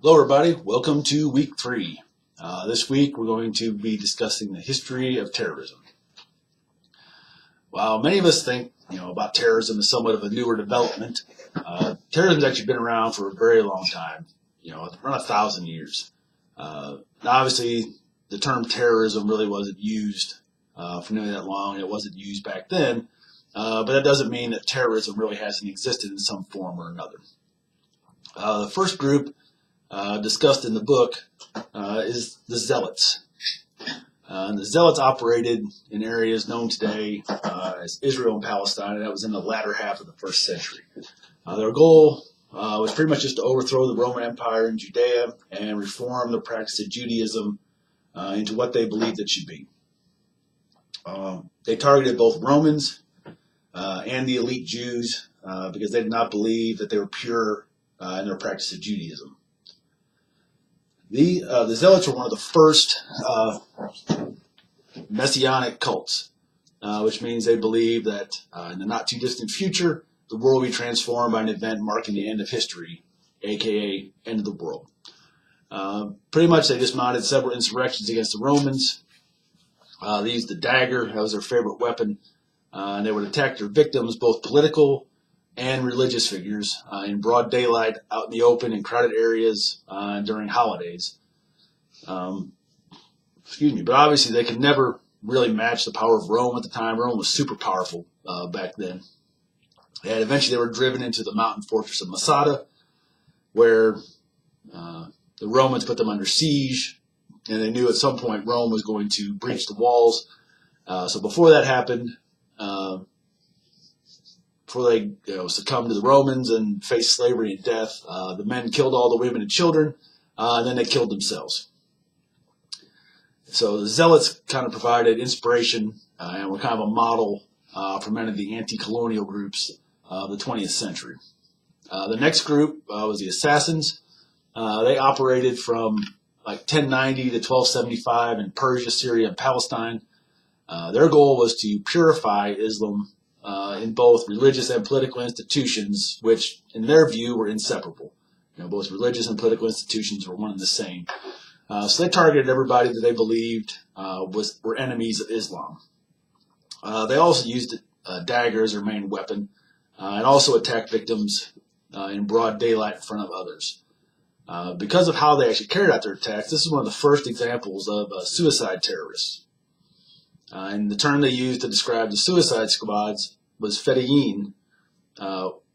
Hello everybody, welcome to week 3. This week we're going to be discussing the history of terrorism. While many of us think about terrorism as somewhat of a newer development, terrorism's actually been around for a very long time, around 1,000 years. Now obviously the term terrorism really wasn't used for nearly that long. It wasn't used back then, but that doesn't mean that terrorism really hasn't existed in some form or another. The first group discussed in the book is the Zealots. And the Zealots operated in areas known today as Israel and Palestine, and that was in the latter half of the first century. Their goal was pretty much just to overthrow the Roman Empire in Judea and reform the practice of Judaism into what they believed it should be. They targeted both Romans and the elite Jews because they did not believe that they were pure in their practice of Judaism. The Zealots were one of the first messianic cults, which means they believe that in the not too distant future, the world will be transformed by an event marking the end of history, aka end of the world. Pretty much they just mounted several insurrections against the Romans. They used the dagger, that was their favorite weapon, and they would attack their victims, both political and religious figures, in broad daylight, out in the open, in crowded areas, during holidays. But obviously they could never really match the power of Rome at the time. Rome was super powerful back then. And eventually they were driven into the mountain fortress of Masada, where the Romans put them under siege, and they knew at some point Rome was going to breach the walls. So before that happened, before they succumbed to the Romans and faced slavery and death, the men killed all the women and children, and then they killed themselves. So the Zealots kind of provided inspiration and were kind of a model for many of the anti-colonial groups of the 20th century. The next group was the Assassins. They operated from like 1090 to 1275 in Persia, Syria, and Palestine. Their goal was to purify Islam in both religious and political institutions, which in their view were inseparable. Both religious and political institutions were one and the same. So they targeted everybody that they believed were enemies of Islam. They also used dagger as their main weapon, and also attacked victims in broad daylight in front of others. Because of how they actually carried out their attacks, this is one of the first examples of suicide terrorists. And the term they used to describe the suicide squads was fedayeen,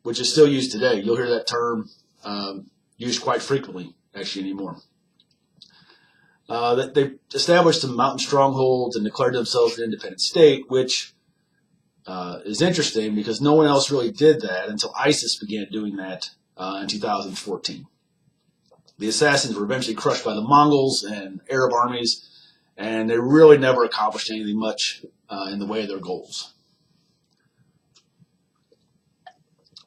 which is still used today. You'll hear that term used quite frequently, actually, anymore. They established some mountain strongholds and declared themselves an independent state, which is interesting because no one else really did that until ISIS began doing that in 2014. The Assassins were eventually crushed by the Mongols and Arab armies, and they really never accomplished anything much in the way of their goals.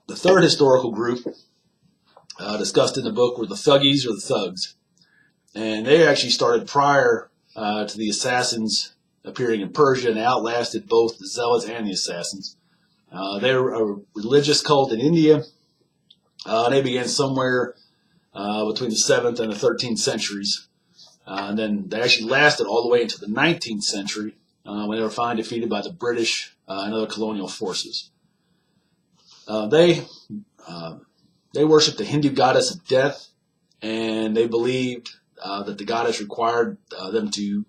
The third historical group discussed in the book were the Thuggees, or the Thugs. And they actually started prior to the Assassins appearing in Persia, and they outlasted both the Zealots and the Assassins. They were a religious cult in India. They began somewhere between the 7th and the 13th centuries. And then they actually lasted all the way into the 19th century when they were finally defeated by the British and other colonial forces. They worshipped the Hindu goddess of death, and they believed that the goddess required them to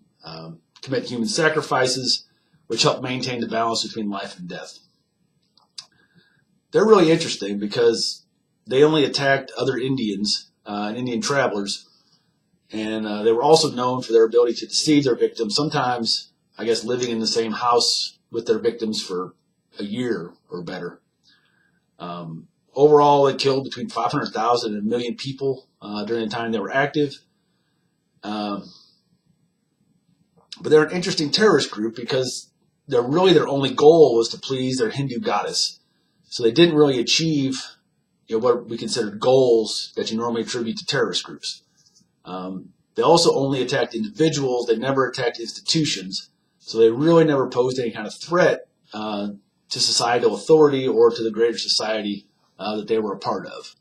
commit human sacrifices, which helped maintain the balance between life and death. They're really interesting because they only attacked other Indians and Indian travelers, and they were also known for their ability to deceive their victims, sometimes, I guess, living in the same house with their victims for a year or better. Overall, they killed between 500,000 and 1 million people during the time they were active. But they're an interesting terrorist group because their only goal was to please their Hindu goddess. So they didn't really achieve what we considered goals that you normally attribute to terrorist groups. They also only attacked individuals. They never attacked institutions. So they really never posed any kind of threat to societal authority or to the greater society that they were a part of.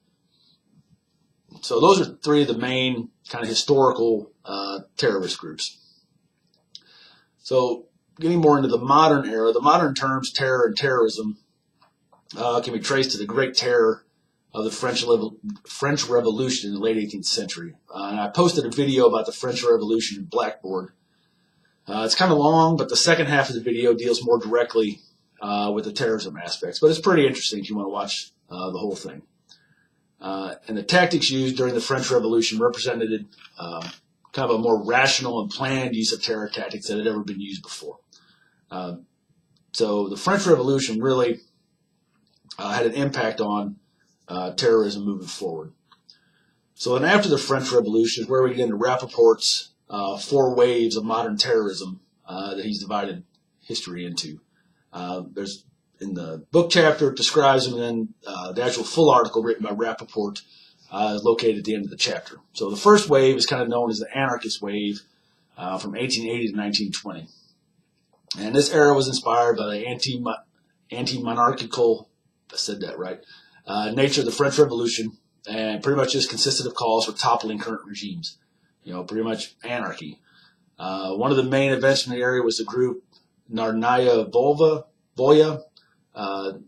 So those are three of the main kind of historical terrorist groups. So getting more into the modern era, the modern terms terror and terrorism can be traced to the Great Terror of the French Revolution in the late 18th century. And I posted a video about the French Revolution in Blackboard. It's kind of long, but the second half of the video deals more directly with the terrorism aspects. But it's pretty interesting if you want to watch the whole thing. And the tactics used during the French Revolution represented kind of a more rational and planned use of terror tactics that had ever been used before. So the French Revolution really had an impact on terrorism moving forward. So then after the French Revolution is where we get into Rappaport's 4 waves of modern terrorism that he's divided history into. There's in the book chapter it describes them, and then the actual full article written by Rappaport is located at the end of the chapter. So the first wave is kind of known as the anarchist wave from 1880 to 1920. And this era was inspired by the anti-monarchical, I said that right, nature of the French Revolution, and pretty much just consisted of calls for toppling current regimes. Pretty much anarchy. One of the main events from the area was the group Narodnaya Volya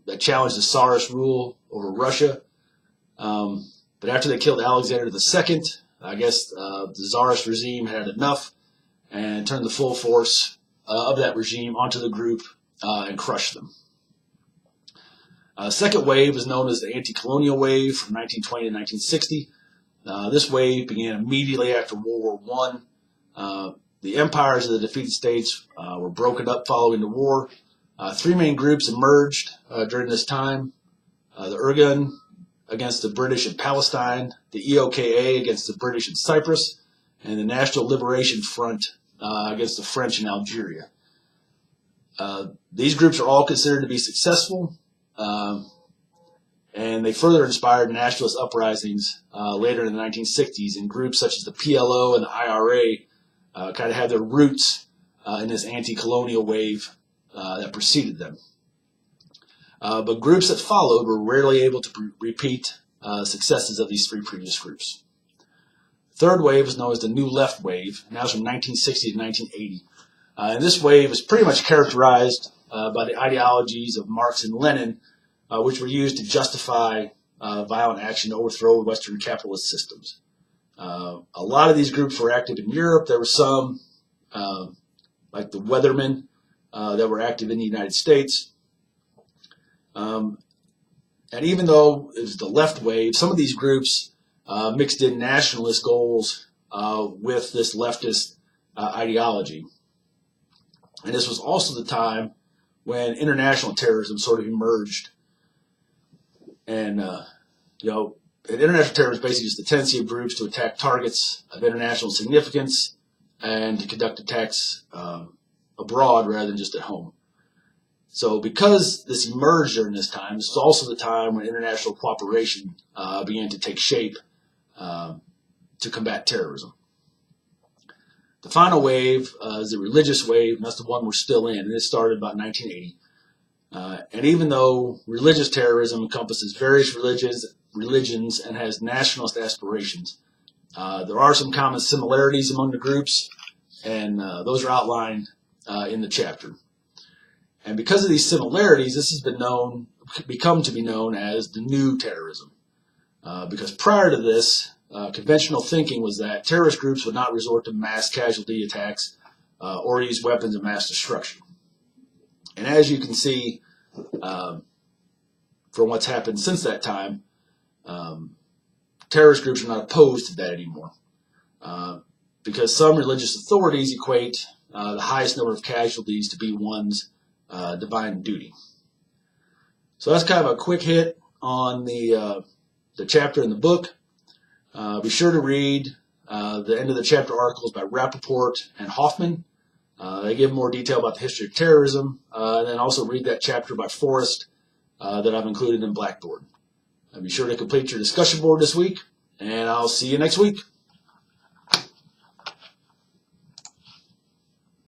that challenged the Tsarist rule over Russia. But after they killed Alexander II, I guess the Tsarist regime had enough and turned the full force of that regime onto the group and crushed them. Second wave is known as the anti-colonial wave from 1920 to 1960. This wave began immediately after World War I. The empires of the defeated states were broken up following the war. 3 main groups emerged during this time. The Irgun against the British in Palestine, the EOKA against the British in Cyprus, and the National Liberation Front against the French in Algeria. These groups are all considered to be successful, and they further inspired nationalist uprisings later in the 1960s, and groups such as the PLO and the IRA kind of had their roots in this anti-colonial wave that preceded them. But groups that followed were rarely able to repeat successes of these 3 previous groups. Third wave is known as the New Left wave, and that was from 1960 to 1980. And this wave is pretty much characterized by the ideologies of Marx and Lenin, which were used to justify violent action to overthrow Western capitalist systems. A lot of these groups were active in Europe. There were some, like the Weathermen, that were active in the United States. And even though it was the left wave, some of these groups mixed in nationalist goals with this leftist ideology. And this was also the time when international terrorism sort of emerged. And, international terrorism is basically just the tendency of groups to attack targets of international significance and to conduct attacks abroad rather than just at home. So because this emerged during this time, this is also the time when international cooperation began to take shape to combat terrorism. The final wave is the religious wave, and that's the one we're still in, and it started about 1980. And even though religious terrorism encompasses various religions and has nationalist aspirations, there are some common similarities among the groups, and those are outlined in the chapter. And because of these similarities, this has become to be known as the new terrorism. Because prior to this, conventional thinking was that terrorist groups would not resort to mass casualty attacks or use weapons of mass destruction. And as you can see from what's happened since that time, terrorist groups are not opposed to that anymore. Because some religious authorities equate the highest number of casualties to be one's divine duty. So that's kind of a quick hit on the chapter in the book. Be sure to read the end of the chapter articles by Rappaport and Hoffman. They give more detail about the history of terrorism, and then also read that chapter by Forrest that I've included in Blackboard. Be sure to complete your discussion board this week, and I'll see you next week.